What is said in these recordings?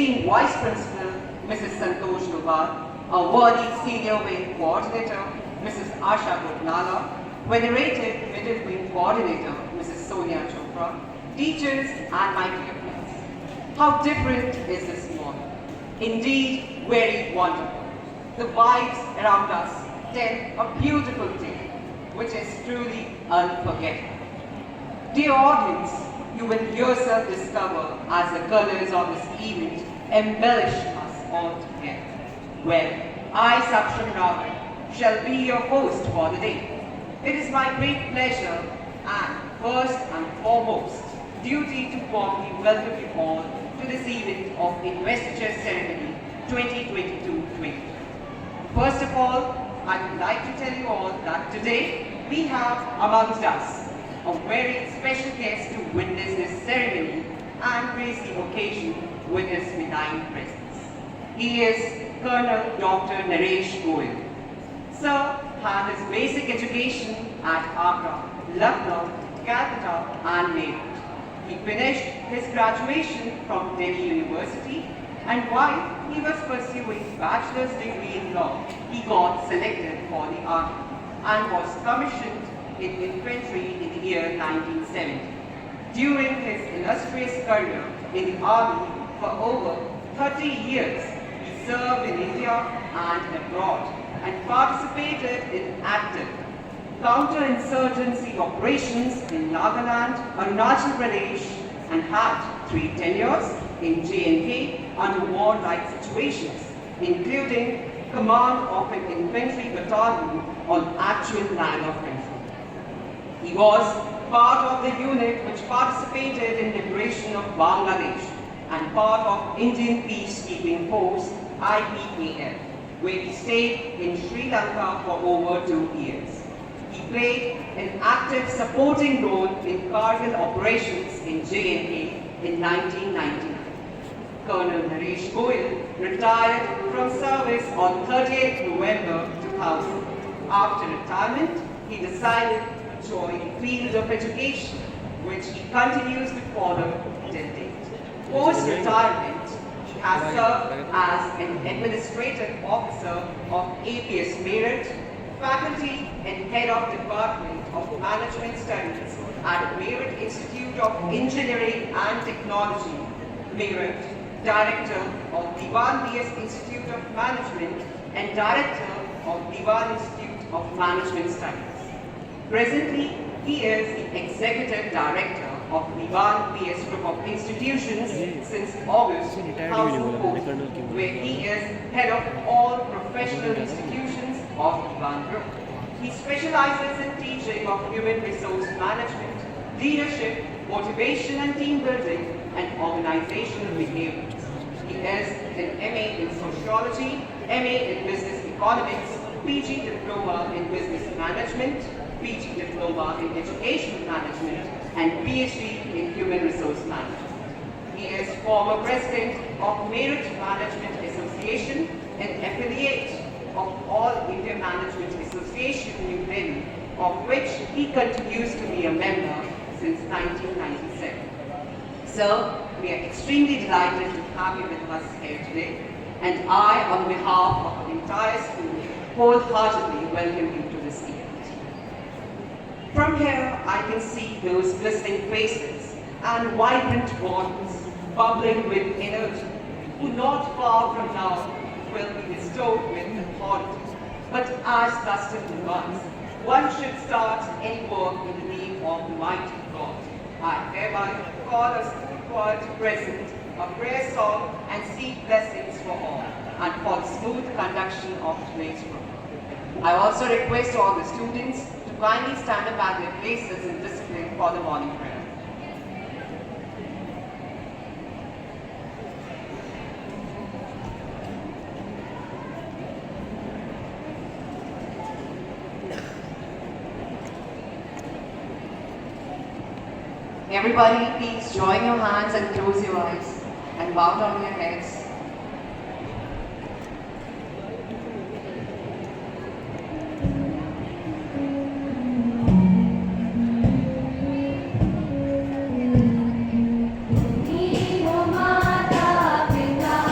esteemed Vice Principal, Mrs. Santosh Lobar, our worthy Senior Wing Coordinator, Mrs. Asha Gopnala, venerated Middle Wing Coordinator, Mrs. Sonia Chopra, teachers and my dear friends. How different is this morning? Indeed, very wonderful. The vibes around us tell a beautiful tale, which is truly unforgettable. Dear audience, you will yourself discover as the colors of this event embellish us all together. Well, I, Saksham Ravan, shall be your host for the day. It is my great pleasure and first and foremost duty to warmly welcome you all to this event of Investiture Ceremony 2022-2023. First of all, I would like to tell you all that today we have amongst us a very special guest to witness this ceremony and grace the occasion with his benign presence. He is Colonel Dr. Naresh Goyle. Sir had his basic education at Agra, Lucknow, Calcutta and Meerut. He finished his graduation from Delhi University, and while he was pursuing bachelor's degree in law, he got selected for the army and was commissioned in infantry in the year 1970. During his illustrious career in the army for over 30 years, he served in India and abroad and participated in active counterinsurgency operations in Nagaland, Arunachal Pradesh, and had 3 tenures in J&K under warlike situations, including command of an infantry battalion on actual land of control. He was part of the unit which participated in liberation of Bangladesh and part of Indian Peacekeeping Force (IPAF), where he stayed in Sri Lanka for over 2 years. He played an active supporting role in Kargil operations in J&K in 1999. Colonel Naresh Goyle retired from service on 30th November 2000. After retirement, he decided to join the field of education, which he continues to follow till date. Post-retirement, he has served as an administrative officer of APS Meerut, faculty and head of Department of Management Studies at Meerut Institute of Engineering and Technology, Meerut, Director of Diwan BS Institute of Management and Director of Diwan Institute of Management Studies. Presently, he is the Executive Director of Diwan BS Group of Institutions since August 2014, where he is head of all professional institutions of Diwan Group. He specializes in teaching of human resource management, leadership, motivation and team building, and organizational behaviors. He is an MA in Sociology, MA in Business Economics, PG Diploma in Business Management, PG Diploma in Educational Management, and PhD in Human Resource Management. He is former President of Meerut Management Association and affiliate of All India Management Association, New Delhi, of which he continues to be a member since 1997. Sir, we are extremely delighted to have you with us here today, and I, on behalf of the entire school, wholeheartedly welcome you to this event. From here, I can see those glistening faces and vibrant bodies bubbling with energy, who not far from now will be bestowed with authority. But as custom demands, one should start any work in the name of the mighty God. I hereby call us choir to present a prayer song and seek blessings for all and for the smooth conduction of today's program. I also request all the students to kindly stand up at their places in discipline for the morning prayer. Everybody, please join your hands and close your eyes and bow down your heads. Mata Pita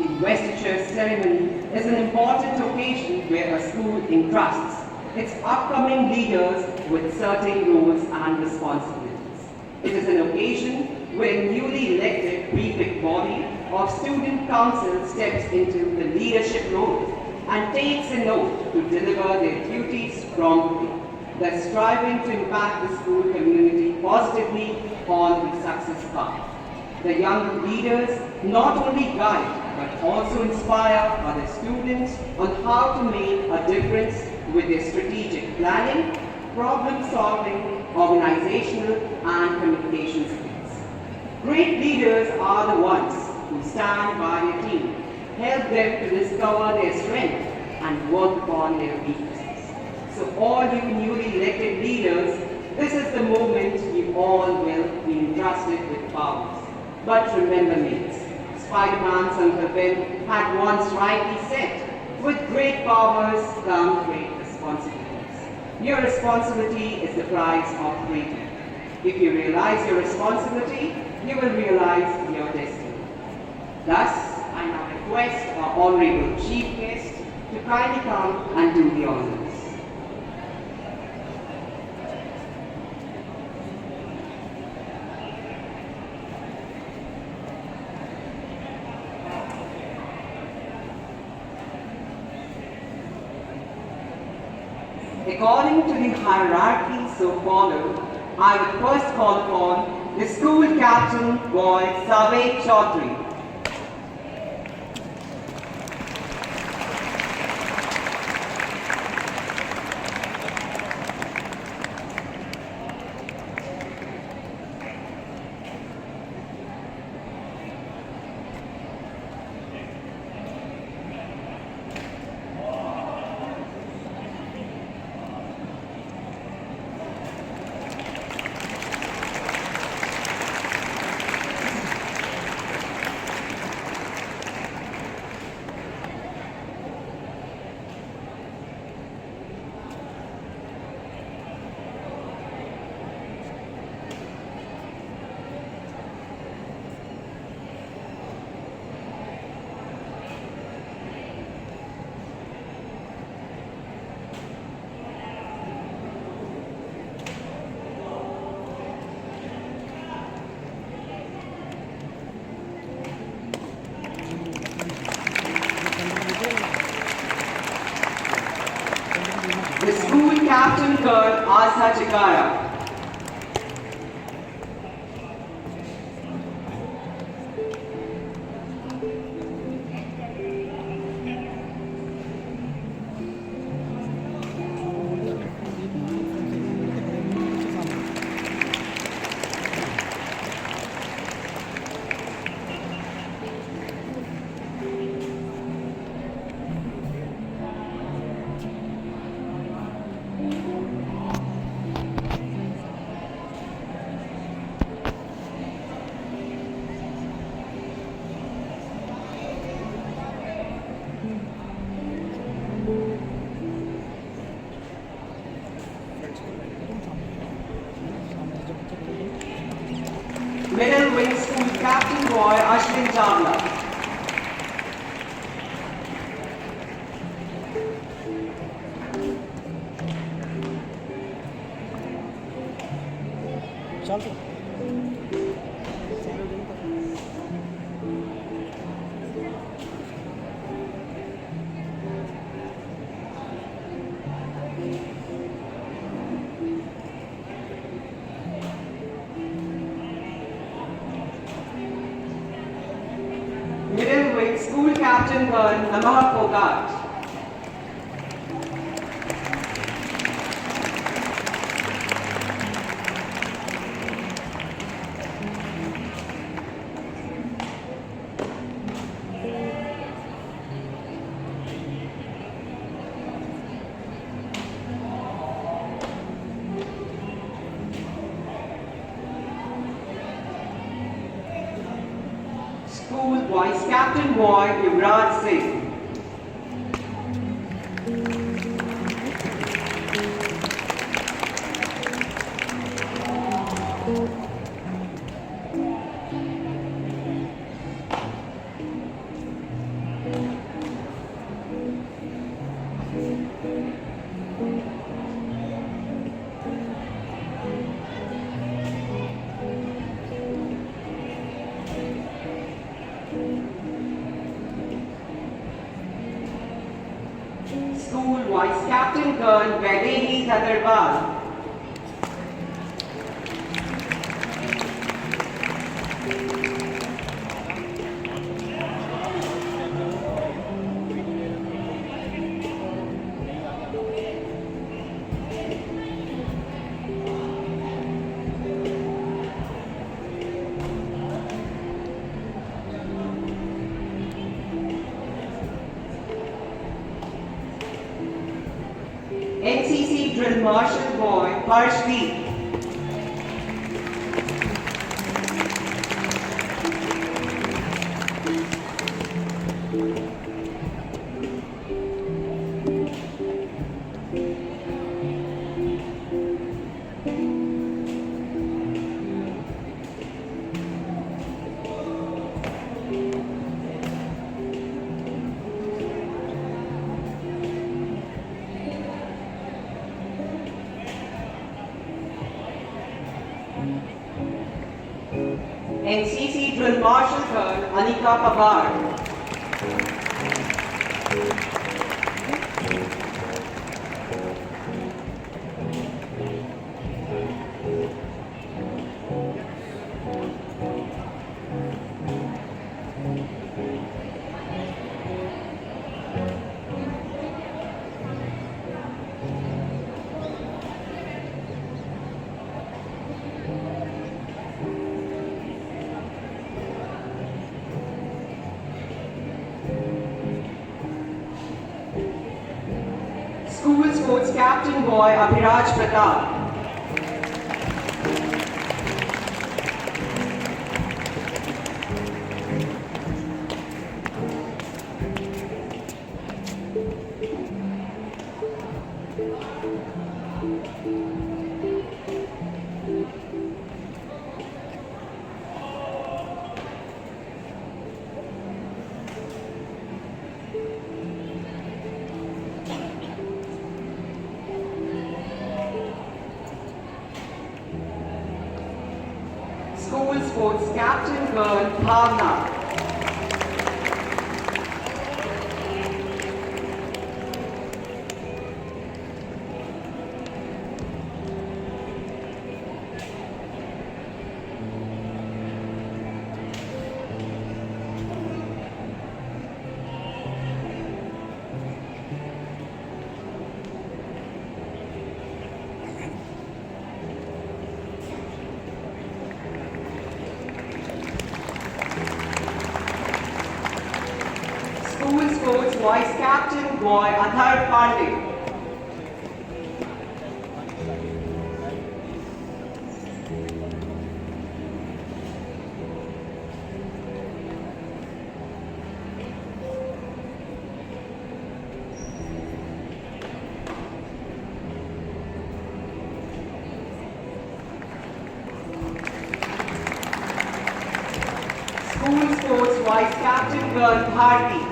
Investiture ceremony is an important occasion where a school entrusts its upcoming leaders with certain roles and responsibilities. It is an occasion where newly elected prefect body of student council steps into the leadership role and takes an oath to deliver their duties promptly, thus striving to impact the school community positively on the success path. The young leaders not only guide but also inspire other students on how to make a difference with their strategic planning, problem solving, organizational and communication skills. Great leaders are the ones who stand by their team, help them to discover their strength and work upon their weaknesses. So all you newly elected leaders, this is the moment you all will be entrusted with powers. But remember mates, Spider-Man's Uncle Ben had once rightly said, with great powers come great responsibilities. Your responsibility is the price of freedom. If you realize your responsibility, you will realize your destiny. Thus, I now request our Honorable Chief Guest to kindly come and do the honors. According to the hierarchy so followed, I would first call upon the school captain, Boy Saved Chaudhary. The school captain girl Asa Chikara. Middle Wing School Captain Boy Ashwin Chawla. Middle Wing School Captain Girl Namaha Pogart. School Vice Captain Boy Yuvraj Singh. School Vice Captain Girl Vaidehi Agarwal. NCC Drill Marshal Boy Parshdeep. NCC Drill Marshal Girl Anika Pawar. School Sports Captain Boy Abhiraj Pratap. School Sports Captain Girl Bhavna. School Sports Vice Captain Boy Athar Pandey. School Sports Vice Captain Girl Bharti.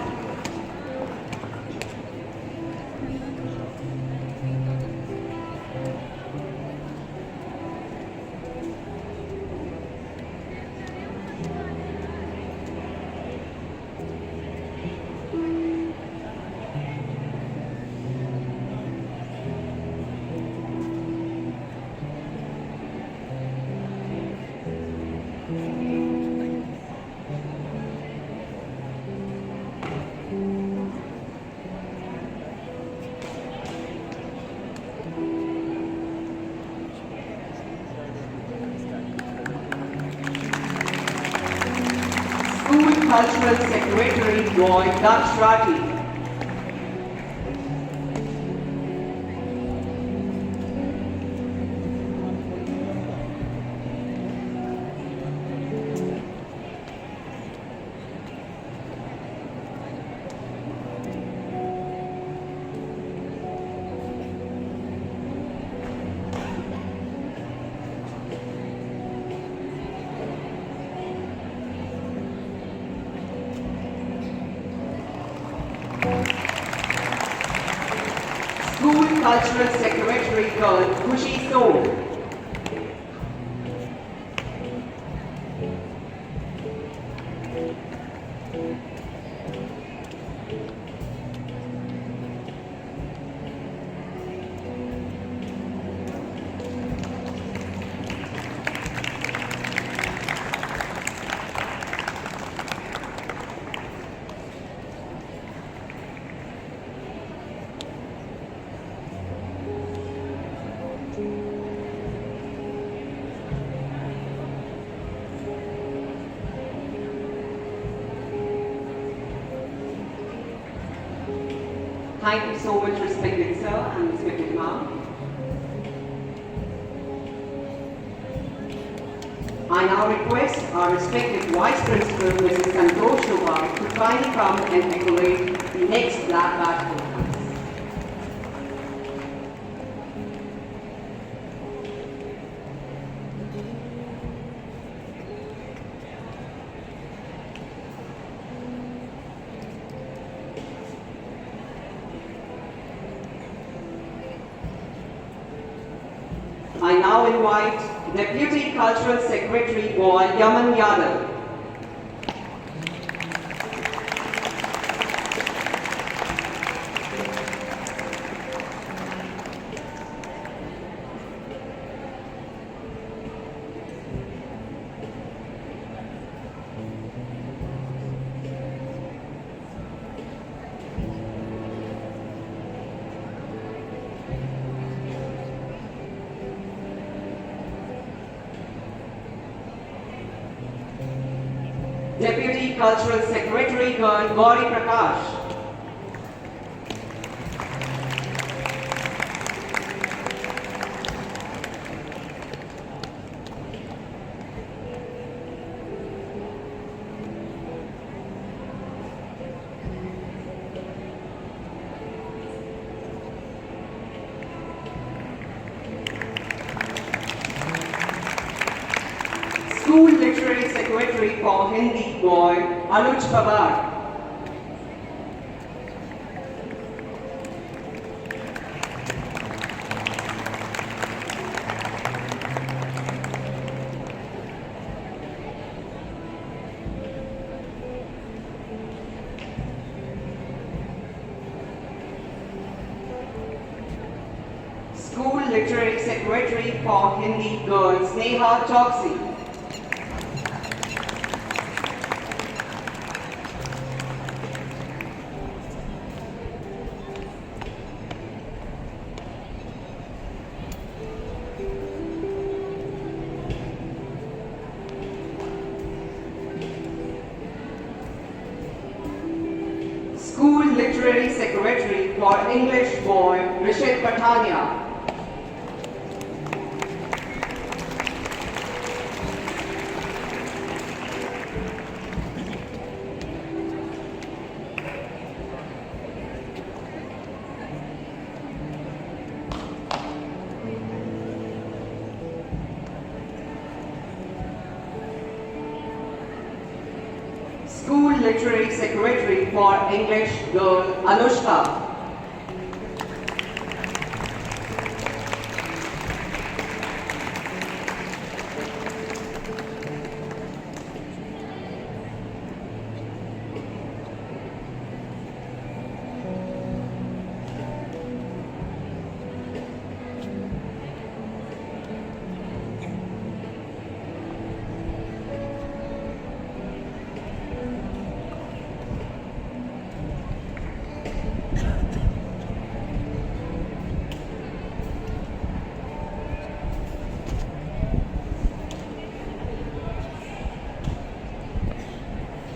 School Cultural Secretary Boy Daksh Rathi. School Cultural Secretary Girl Khushi Soul. Thank you so much, respected sir and respected ma'am. I now request our respected Vice Principal, Mrs. Santosh Shobha, to kindly come and decorate the next Black Badge programs. I now invite Deputy Cultural Secretary Goyle Yaman Yadav. Deputy Cultural Secretary Gauri Prakash. School Literary Secretary for Hindi Boy, Anuj Pawar. School Literary Secretary for Hindi Girls, Sneha Choksi. School Literary Secretary for English Boy, Rishit Patania. School Literary Secretary for English Girl, Anushka.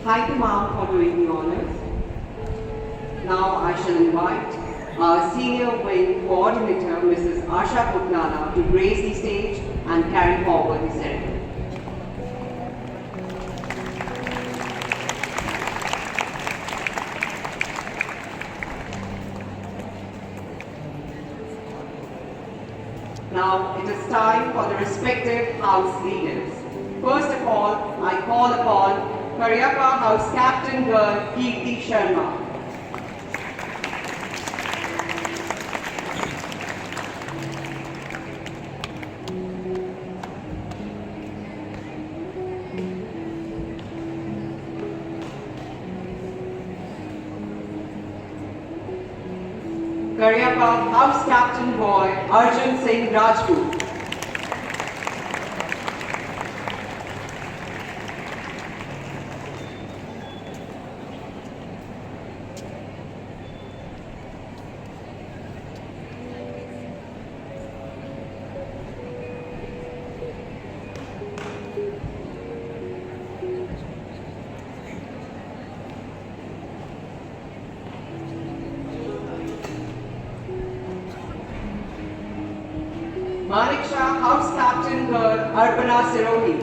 Thank you, ma'am, for doing the honors. Now I shall invite our Senior Wing Coordinator, Mrs. Asha Putnana, to grace the stage and carry forward the ceremony. Now it is time for the respective house leaders. First of all, I call upon Karyapa House Captain Girl Kirti Sharma. Karyappa House Captain Boy Arjun Singh Rajput. Manik Shah House Captain Girl Arpana Sirohi.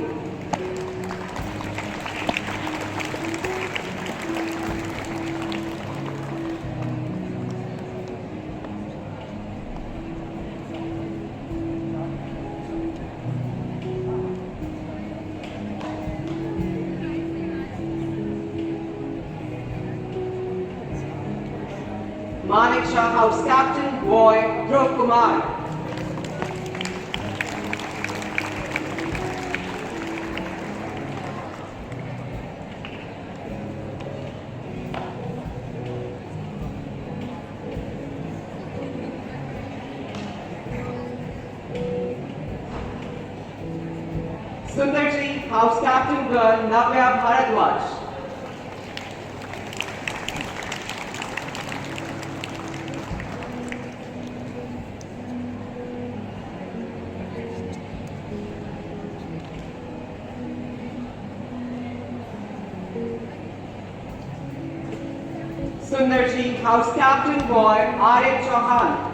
Manik Shah House Captain Boy Dhruv Kumar. Sundarji House Captain Girl Navya Bharadwaj. Sundarji House Captain Boy Arif Chauhan.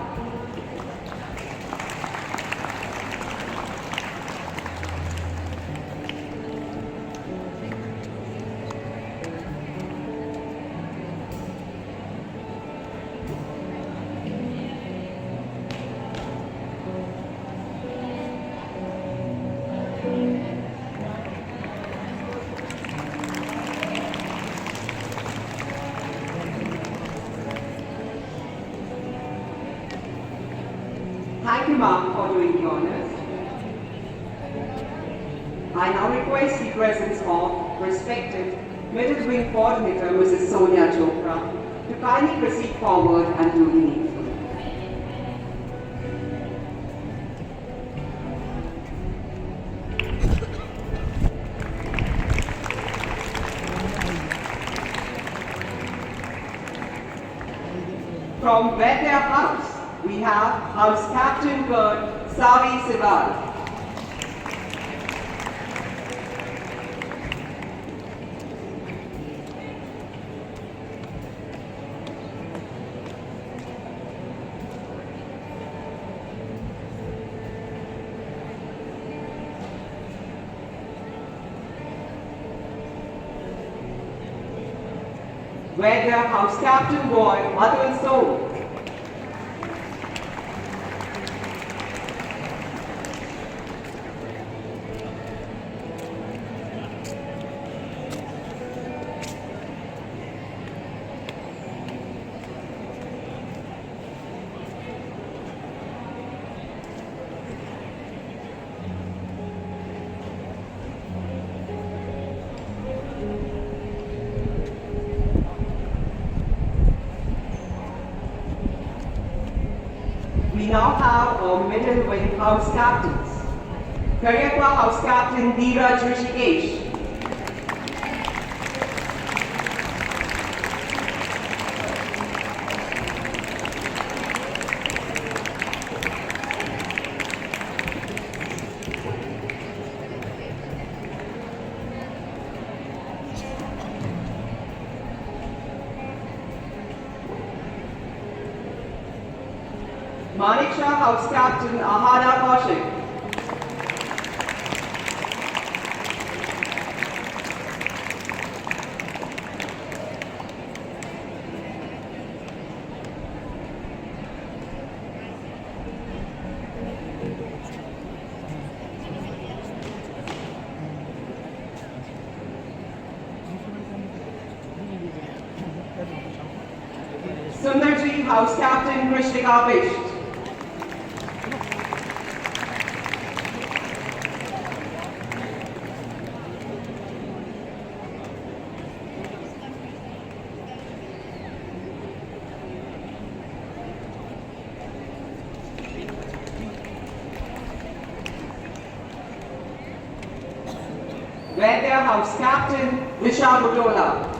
Thank you, ma'am, for doing the honors. I now request the presence of respected Middle Wing Coordinator, Mrs. Sonia Chopra, to kindly proceed forward and do the needful. From Vedya House, we have House Captain Girl Savi Sival. Vedya House Captain Boy Atul So. We now have our middle wing house captains. Karyappa House Captain Dheeraj Rishikesh. Manik Shah House Captain Ahana Kaushik. Sundarji House Captain Krishnika Bisht. where their house captain, Visha Butola.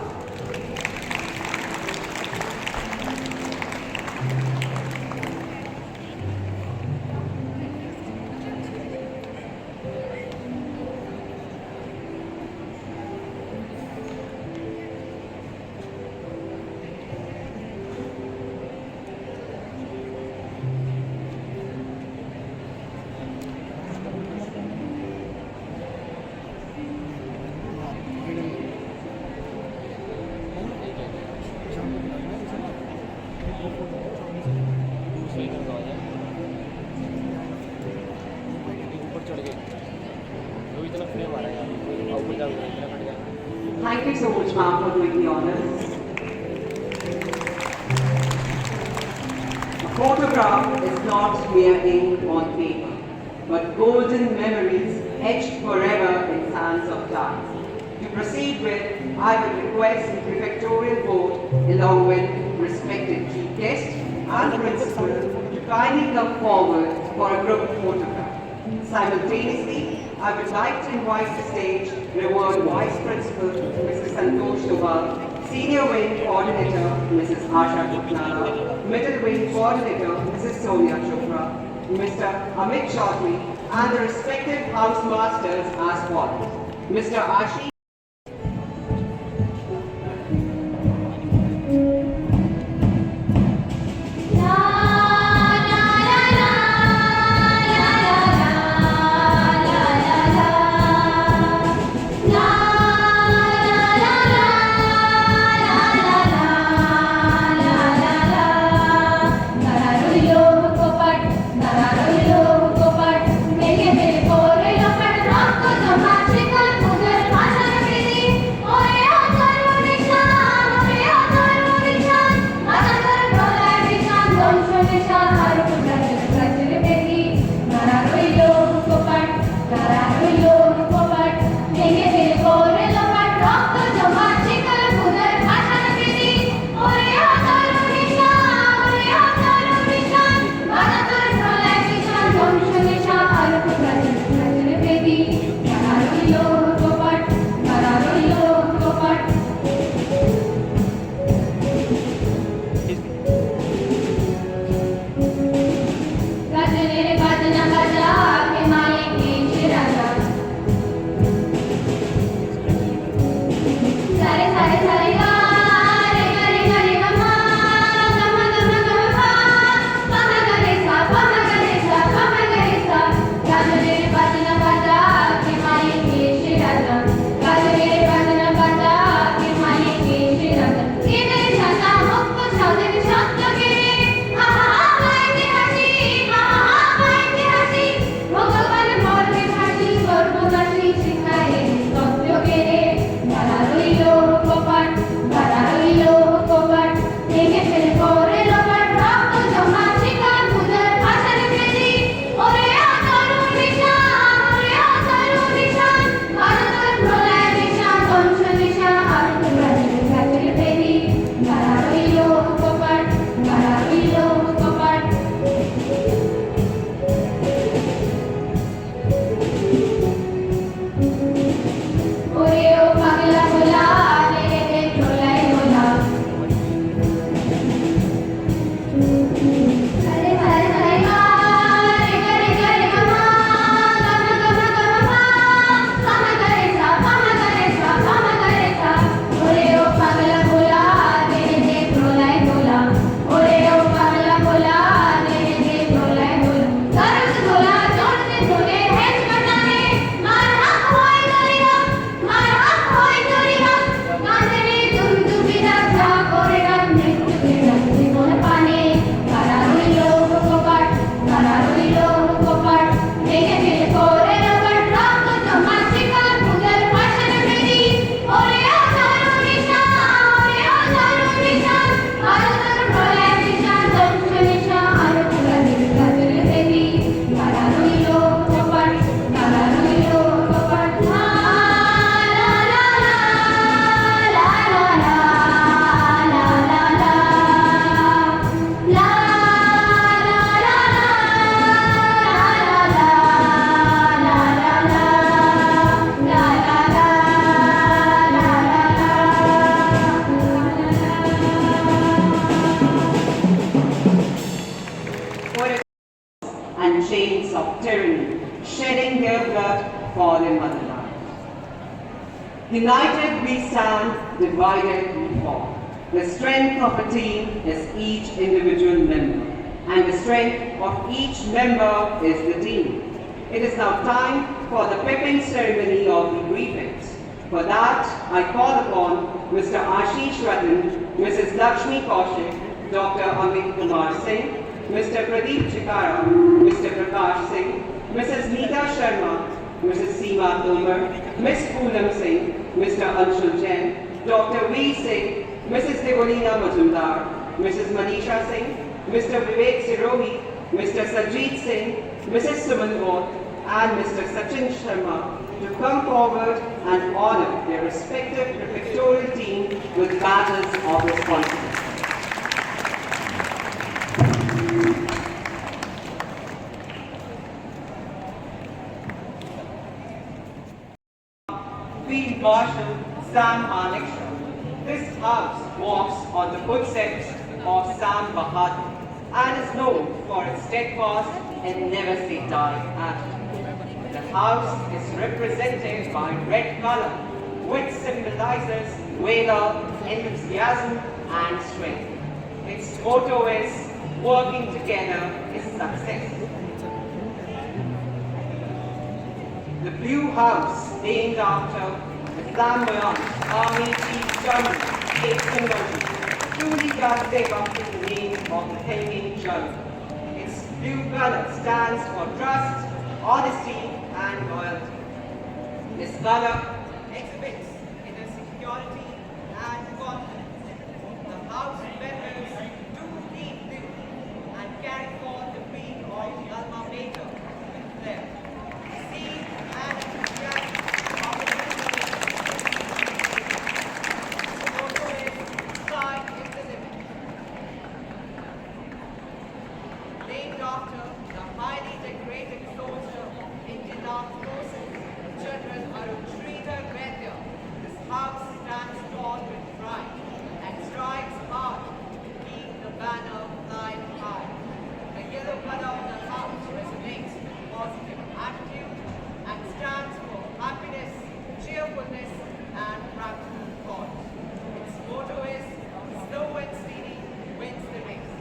Thank you so much, ma'am, for doing the honors. A photograph is not mere ink on paper, but golden memories etched forever in sands of time. To proceed with, I would request the prefectorial board, along with respected chief guest and principal, to kindly come forward for a group photograph. Simultaneously, I would like to invite to the stage Revered Vice Principal Mrs. Santosh Doval, Senior Wing Coordinator Mrs. Asha Kutnala, Middle Wing Coordinator Mrs. Sonia Chopra, Mr. Amit Chaudhary, and the respective house masters as follows. Mr. Ashi. Magical United we stand, divided we fall. The strength of a team is each individual member, and the strength of each member is the team. It is now time for the pipping ceremony of the prefects. For that, I call upon Mr. Ashish Ratan, Mrs. Lakshmi Kaushik, Dr. Amit Kumar Singh, Mr. Pradeep Chikara, Mr. Prakash Singh, Mrs. Neeta Sharma, Mrs. Seema Tomar, Ms. Poolam Singh, Mr. Anshul Jain, Dr. V. Singh, Mrs. Devolina Majumdar, Mrs. Manisha Singh, Mr. Vivek Sirohi, Mr. Sajid Singh, Mrs. Suman Vaughan, and Mr. Sachin Sharma to come forward and honor their respective prefectorial team with badges of responsibility. Field Marshal Sam Manekshaw. This house walks on the footsteps of Sam Bahadur and is known for its steadfast and never say die attitude. The house is represented by red color, which symbolizes valor, enthusiasm, and strength. Its motto is, working together is success. The Blue House, named after the flamboyant Army Chief General H. truly does live up to the name of the Helging General. Its blue color stands for trust, honesty, and loyalty. This color exhibits inner security and confidence. The House members do lead duty and carry forth the creed of the alma mater with flair. Zeal and enthusiasm of the motto is, sky is the limit. Named after the highly decorated soldier of Indian Armed Forces, General Arun Sridhar Vaidya, this house stands tall with pride and strives hard to keep the banner flying high. The yellow color of the house resonates with positive attitude and stands for happiness, cheerfulness, and practical thought. Its motto is, slow and steady wins the race.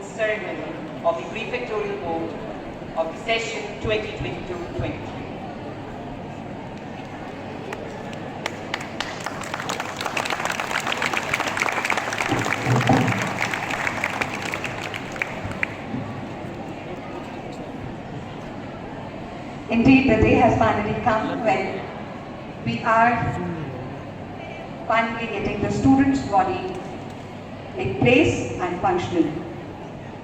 Ceremony of the Prefectorial Board of the session 2022-23. Indeed, the day has finally come when we are finally getting the students' body in place and functional.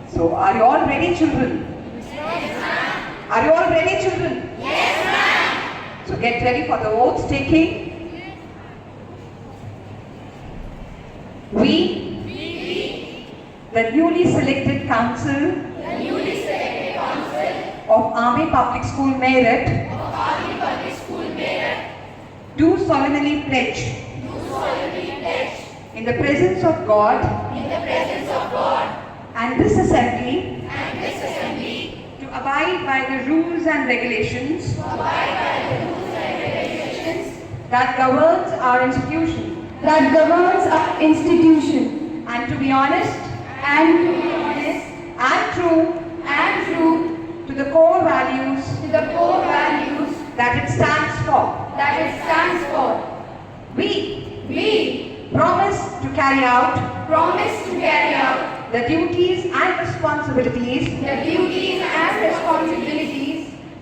So, are you all ready, children? Yes, ma'am. Are you all ready, children? Yes, ma'am. So, get ready for the oath taking. We, the newly selected council of Army Public School Meerut, do solemnly pledge in the presence of God and this assembly to abide by the rules and regulations that governs our institution, and to be honest and true to the core values that it stands for. We promise to carry out the duties and responsibilities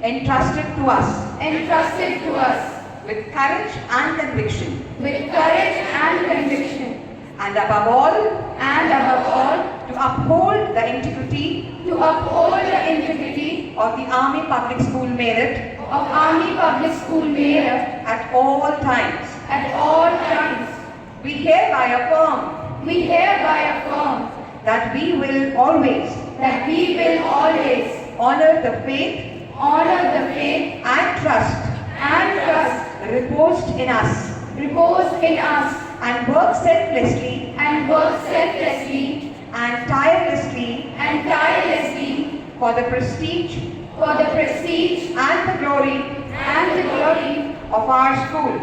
entrusted to us with courage and conviction, and above all to uphold the integrity of the Army Public School Meerut at all times. We hereby affirm that we will always honor the faith honor the faith and trust reposed in us, reposed in us, and work selflessly and work selflessly and tirelessly for the prestige and the glory of our school.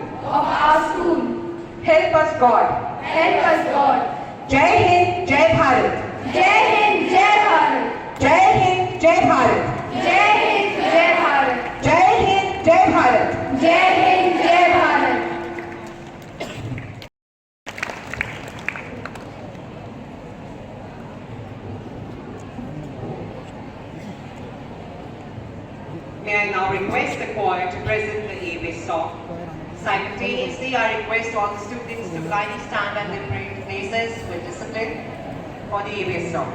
Help us, God. Help us, God. Jai Hind, Jai Bharat. Jai Hind, Jai Bharat. Jai Hind, Jai Bharat. Jai Hind, Jai Bharat. Jai Hind, Jai Bharat. Jai Hind, Jai Bharat. May I now request the choir to present the APS song. Simultaneously, I request all the students to kindly stand at their places with discipline for the APS song.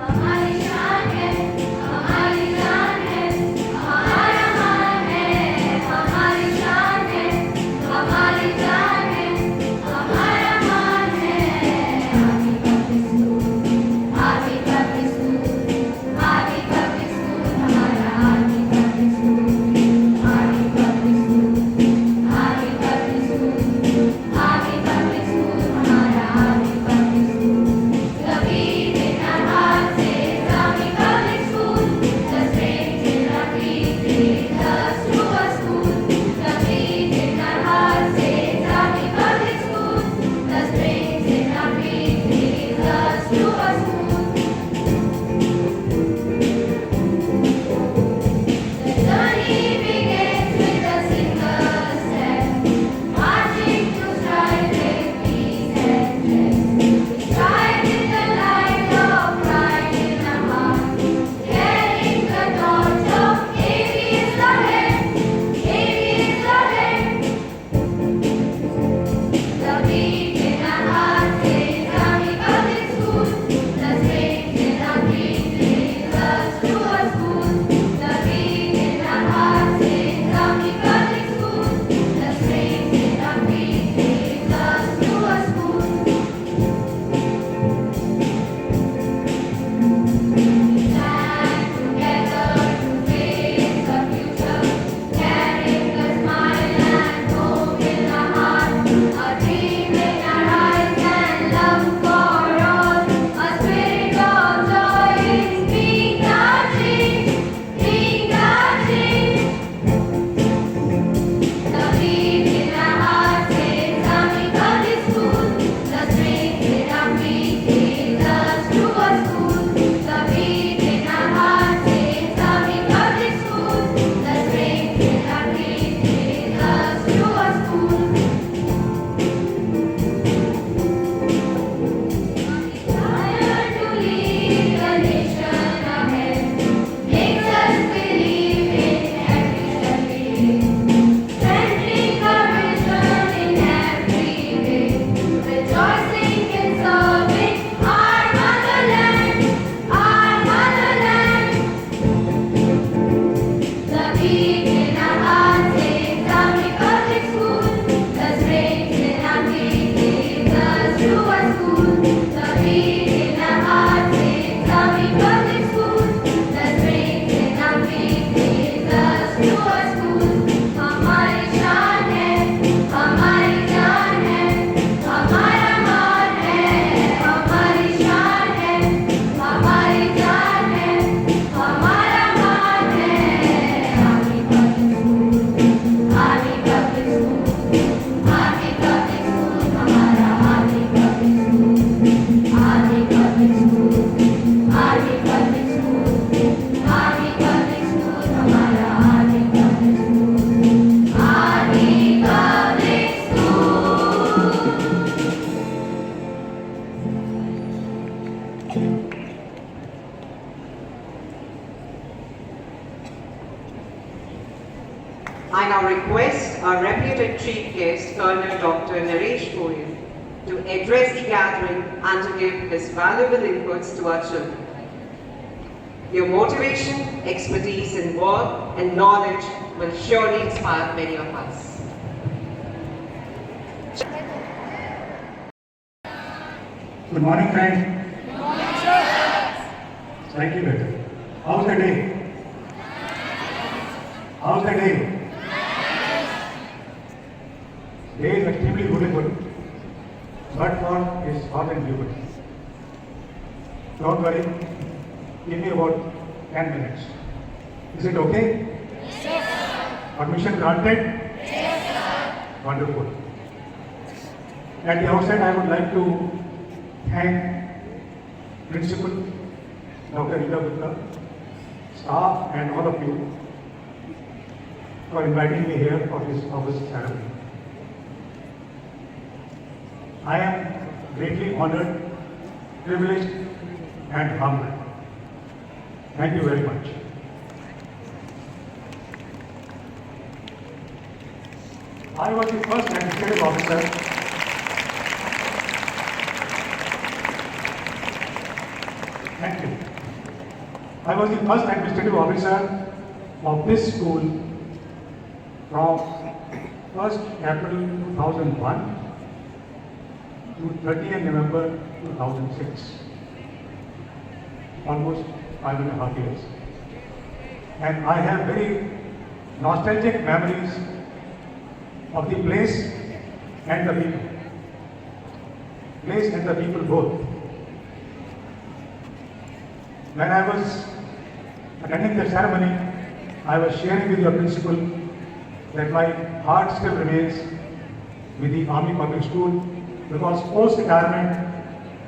हमारी शान है, हमारी जान है, हमारा मान है, हमारी शान है, हमारी जान है, हमारा मान है। आगे बढ़ते स्कूल, आगे बढ़ते स्कूल, हमारा आगे बढ़ते स्कूल, आगे बढ़ते स्कूल, आगे बढ़ते स्कूल, आगे बढ़ते स्कूल, हमारा आगे बढ़ते स्कूल। कभी बिना हाथ से Islamic public school, the strength in our feet leads us to a school. कभी बिना हाथ से Islamic public school, the strength in our feet leads us to a school. The journey begins with a single step, marching to stride with peace and rest. Stride in the light of pride in our heart, carrying the torch of APS ahead, APS ahead. The beat in our heart is Islamic public school. The strength in our feet leads us to a school. The beat in our heart is Islamic public school. The strength in our feet leads us to a school. Stand together to face the future, carrying a smile and hope in our heart, a dream in our eyes and love for all, a spirit of joy is being our dream, being our dream. The beat in our hearts is Islamic public school. The strength in our feet leads us to a school. The beat in our hearts is Islamic public school. The strength in our feet leads us to a school. Desire to lead the nation ahead makes us believe in ambition believe. Strengthening our vision in every way, rejoicing in serving our motherland, our motherland. The beat in our hearts is Islamic public school. The strength in our feet leads us to a school. The beat in our hearts is Islamic public school. The strength in our feet leads us to a school. हमारी शान है, हमारी जान है, हमारा मान है, हमारी शान है, हमारी जान है, हमारा मान है। आगे बढ़ते स्कूल, आगे बढ़ते स्कूल, आगे बढ़ते स्कूल, हमारा आगे बढ़ते स्कूल, आगे बढ़ते स्कूल, आगे बढ़ते स्कूल, आगे बढ़ते स्कूल, हमारा आगे बढ़ते स्कूल, आगे बढ़ते school. I now request our reputed chief guest, Colonel Dr. Naresh Goyle, to address the gathering and to give his valuable inputs to our children. Your motivation, expertise in work and knowledge will surely inspire many of us. Good morning, friends. Good morning, sir. Thank you, better. How's the day? How's the day? Day is extremely beautiful, but for is hot and humid. Don't worry, give me about 10 minutes. Is it okay? Yes, sir. Permission granted? Yes, sir. Wonderful. At the outset, I would like to thank Principal Dr. Rita Gupta, staff and all of you for inviting me here for this August ceremony. I am greatly honored, privileged and humbled. Thank you very much. I was the first administrative officer Thank you. I was the first administrative officer of this school from 1st April 2001 to 30th November 2006. Almost 5.5 years. And I have very nostalgic memories of the place and the people. Place and the people both. When I was attending the ceremony, I was sharing with your principal that my heart still remains with the Army Public School because post-retirement,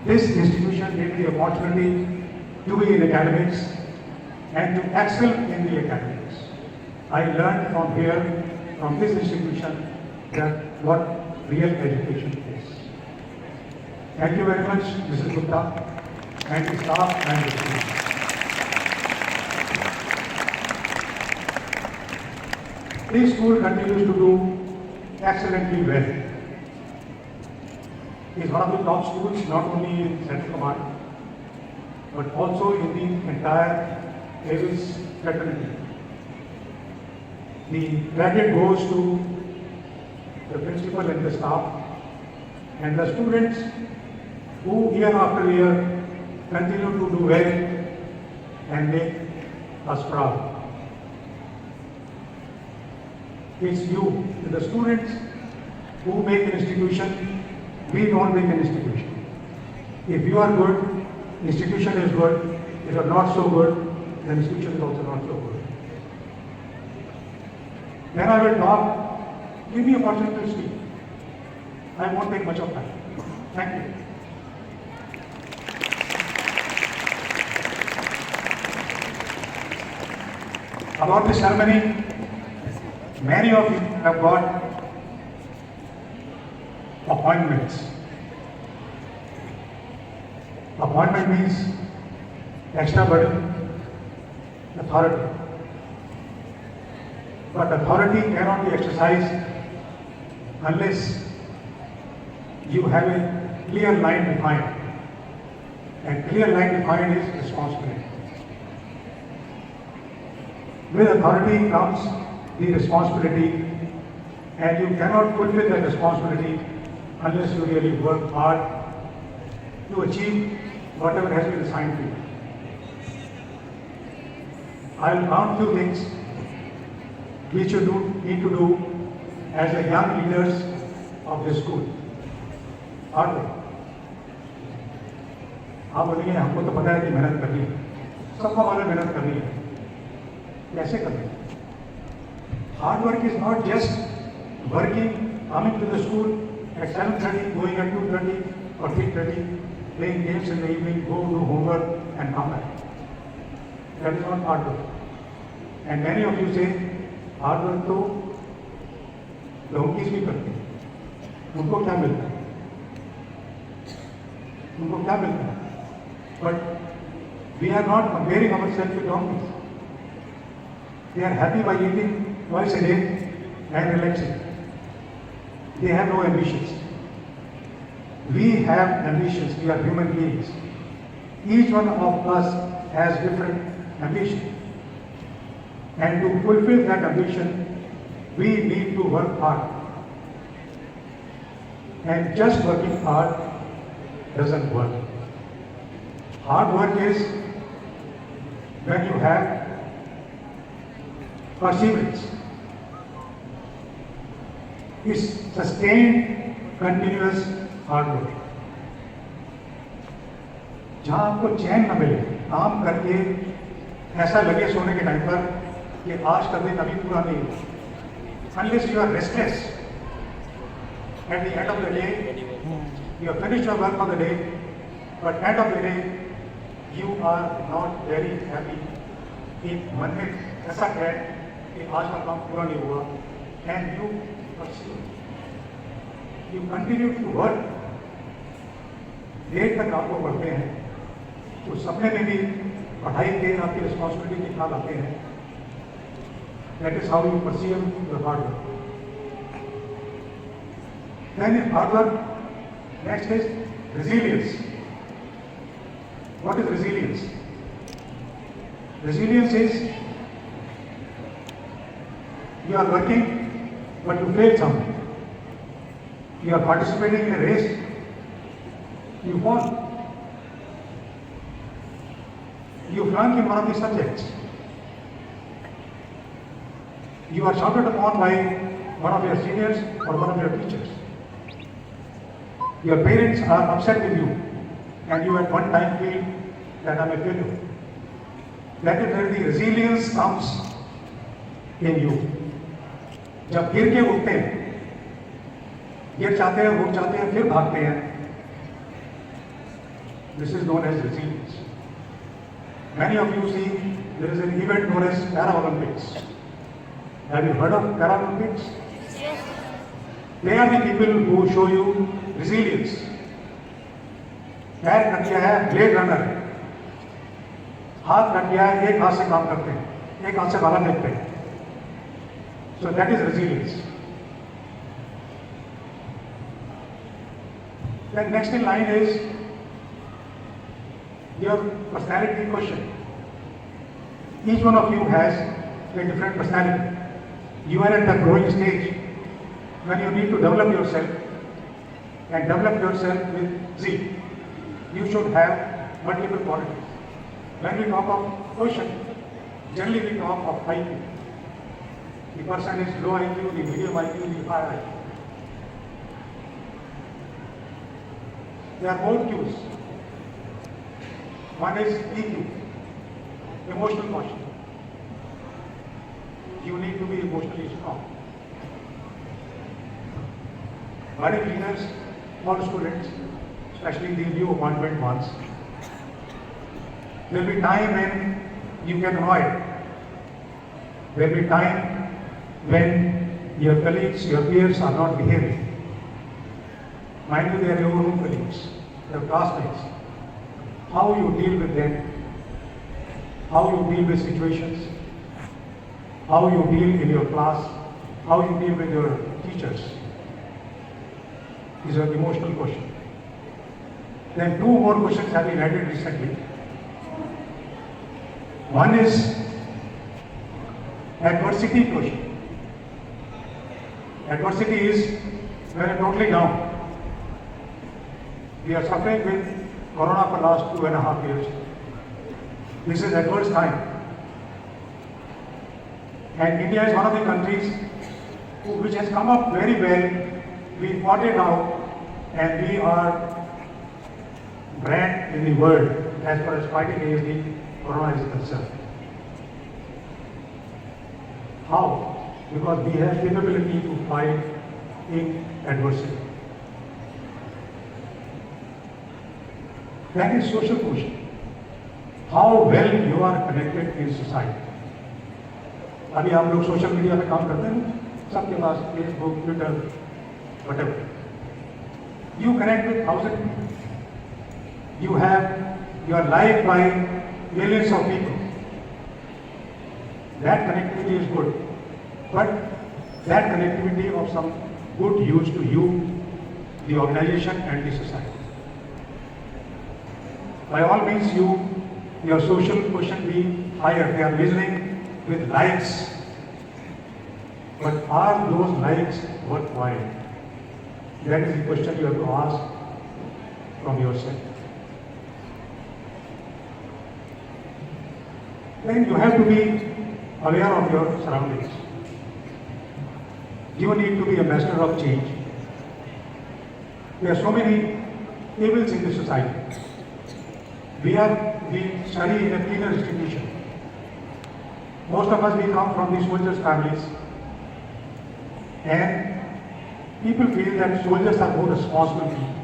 this institution gave me the opportunity to be in academics and to excel in the academics. I learned from here, from this institution, that what real education is. Thank you very much, Mrs. Gupta, and the staff and the students. This school continues to do excellently well. It is one of the top schools not only in Central Command, but also in the entire APS fraternity. The credit goes to the principal and the staff and the students who year after year continue to do well and make us proud. It's you, the students, who make an institution. We don't make an institution. If you are good, institution is good. If you are not so good, the institution is also not so good. Then I will talk. Give me an opportunity to speak. I won't take much of time. Thank you. About this ceremony, many of you have got appointments. Appointment means extra burden, authority. But authority cannot be exercised unless you have a clear line defined. And clear line defined is responsibility. With authority comes the responsibility, and you cannot fulfill that responsibility unless you really work hard to achieve whatever has been assigned to you. I will count few things which you need to do as a young leaders of this school. Hard work. आप बोलेंगे हमको तो पता है कि मेहनत करनी है, सबको मालूम मेहनत करनी है, कैसे करनी है? Hard work is not just working, coming to the school at 7:30, going at 2:30 or 3:30, playing games in the evening, go do homework and come back. That is not hard work. And many of you say, hard work तो donkeys भी करते हैं, उनको क्या मिलता है? उनको क्या मिलता है? But we are not comparing ourselves with donkeys. They are happy by eating twice a day and relaxing. They have no ambitions. We have ambitions, we are human beings. Each one of us has different ambition. And to fulfill that ambition, we need to work hard. And just working hard doesn't work. Hard work is when you have perseverance. It's sustained, continuous hard work. जहाँ आपको चैन न मिले, काम करके ऐसा लगे सोने के टाइम पर कि आज का दिन अभी पूरा नहीं हुआ. Unless you are restless, at the end of the day, you have finished your work for the day, but end of the day, you are not very happy. एक मन में ऐसा है कि आज का काम पूरा नहीं हुआ, and you pursue, you continue to work. देर तक आपको पढ़ते हैं, तो सपने में भी पढ़ाई के आपकी रिस्पॉन्सिबिलिटी के ख्याल आते हैं. That is how you pursue your hard work. Then hard work, next is resilience. What is resilience? Resilience is you are working but you fail something. You are participating in a race, you fall. You flunk in one of the subjects. You are shouted upon by one of your seniors or one of your teachers. Your parents are upset with you and you at one time feel that I am a failure. That is where the resilience comes in you. जब गिर के उठते हैं, गिर जाते हैं, उठ जाते हैं, फिर भागते हैं. This is known as resilience. Many of you see there is an event known as Paralympics. Have you heard of Paralympics? Yes. They are the people who show you resilience. पैर कट गया है, blade runner है. हाथ cut गया है, एक हाथ से काम करते हैं, एक हाथ से बाला देखते हैं. So that is resilience. Then next in line is your personality question. Each one of you has a different personality. You are at the growing stage when you need to develop yourself and develop yourself with zeal. You should have multiple qualities. When we talk of quotient, generally we talk of IQ. The person is low IQ, the medium IQ, the high IQ. There are both Qs. One is EQ, emotional quotient. You need to be emotionally strong. Budding leaders, all students, especially the new appointment ones, there will be time when you can avoid. There will be time when your colleagues, your peers are not behaving. Mind you, they are your own colleagues, your classmates. How you deal with them, how you deal with situations, how you deal in your class, how you deal with your teachers is an emotional question. Then two more questions have been added recently. One is adversity question. Adversity is when you're totally down. We are suffering with Corona for the last 2.5 years. This is adverse time. And India is one of the countries which has come up very well. We fought it out and we are brand in the world as far as fighting against the Corona is concerned. How? Because we have capability to fight in adversity. That is social quotient. How well you are connected in society. अभी आप लोग social media पे काम करते हैं, सबके पास Facebook, Twitter, whatever. You connect with thousands of people. You are liked by millions of people. That connectivity is good, but that connectivity of some good use to you the organization and the society. By all means, your social quotient be higher. They are listening with likes. But are those likes worthwhile? That is the question you have to ask from yourself. Then you have to be aware of your surroundings. You need to be a master of change. There are so many evils in the society. We study in a penal institution. Most of us, we come from the soldiers' families. And people feel that soldiers are more responsible people.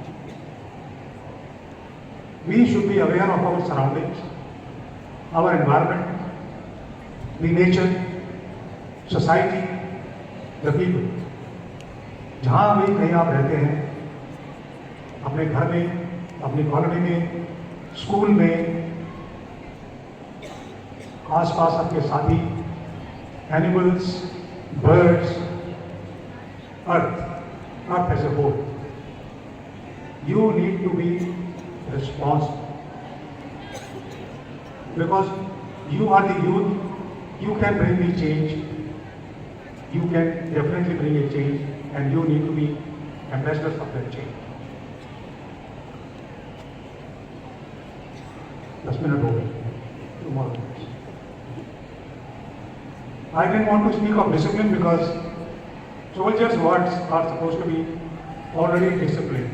We should be aware of our surroundings, our environment, the nature, society, the people. जहाँ भी कहीं आप रहते हैं, अपने घर में, अपनी कॉलोनी में, स्कूल में, आसपास आपके साथी, animals, birds, earth as a whole. You need to be responsible. Because you are the youth, you can bring the change. You can definitely bring a change, and you need to be ambassadors of that change. 10 minutes over. 2 more minutes. I didn't want to speak of discipline because soldiers' words are supposed to be already disciplined.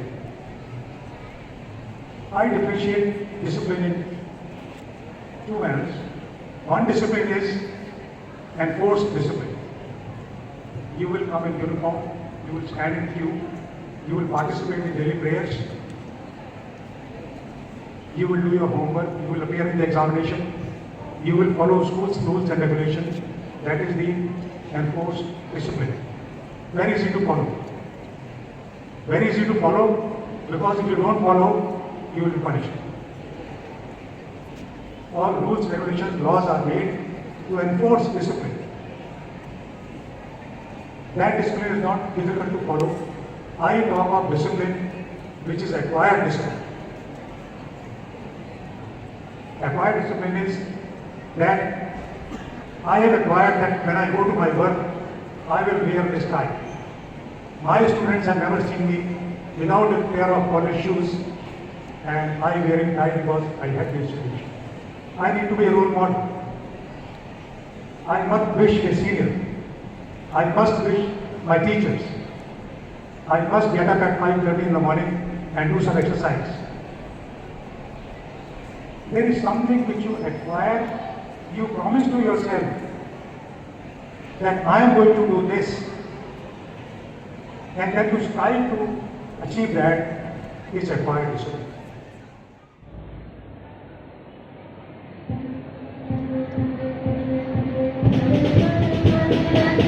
I differentiate discipline in 2 manners. One discipline is enforced discipline. You will come in uniform, you will stand in queue, you will participate in daily prayers, you will do your homework, you will appear in the examination, you will follow school's rules and regulations. That is the enforced discipline. Very easy to follow. Very easy to follow, because if you don't follow, you will be punished. All rules, regulations, laws are made to enforce discipline. That discipline is not difficult to follow. I talk of discipline which is acquired discipline. Acquired discipline is that I have acquired that when I go to my work, I will wear this tie. My students have never seen me without a pair of polished shoes and I wearing tie because I had the institution. I need to be a role model. I must wish a senior. I must wish my teachers. I must get up at 5:30 in the morning and do some exercise. There is something which you acquire. You promise to yourself that I am going to do this, and that you strive to achieve that is acquired discipline. Thank you.